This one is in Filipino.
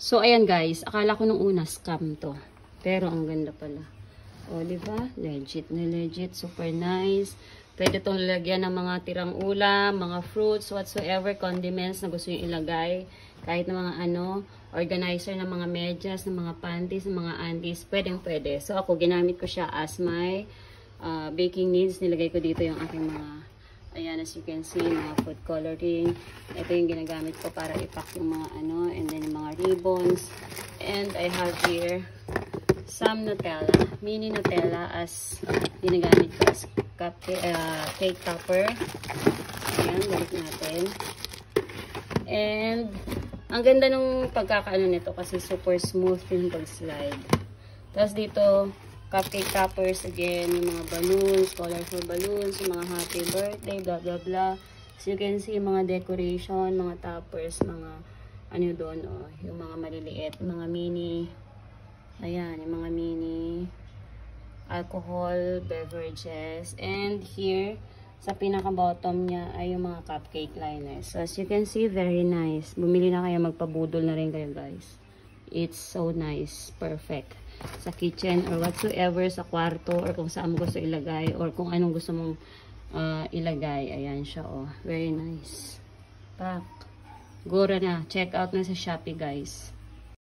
So, ayan guys. Akala ko nung una scam to. Pero ang ganda pala. O, diba? Legit na legit. Super nice. Pwede itong lalagyan ng mga tirang ulam, mga fruits, whatsoever, condiments na gusto yung ilagay. Kahit na mga organizer ng mga medyas, ng mga panties, ng mga undies. Pwedeng-pwede. So, ako, ginamit ko siya as my baking needs. Nilagay ko dito yung aking mga, ayan, as you can see, mga food coloring. Ito yung ginagamit ko para ipack yung mga and then yung mga ribbons. And I have here some Nutella, mini Nutella as ginagamit ko as cake topper. Ayan, balik natin. And ang ganda nung pagkakaano nito kasi super smooth yung pag-slide. Tapos dito, cupcake toppers again, yung mga balloons, colorful balloons, yung mga happy birthday, blah blah blah. So you can see mga decoration, mga toppers, mga doon, yung mga maliliit, mga mini, ayan, yung mga mini alcohol beverages. And here, sa pinaka-bottom niya ay yung mga cupcake liners. So as you can see, very nice. Bumili na kayo, magpabudol na rin kayo guys. It's so nice. Perfect. Sa kitchen or whatsoever, sa kwarto or kung saan mo gusto ilagay or kung anong gusto mong ilagay. Ayan siya, Very nice. Pak. Gura na. Check out na sa Shopee guys.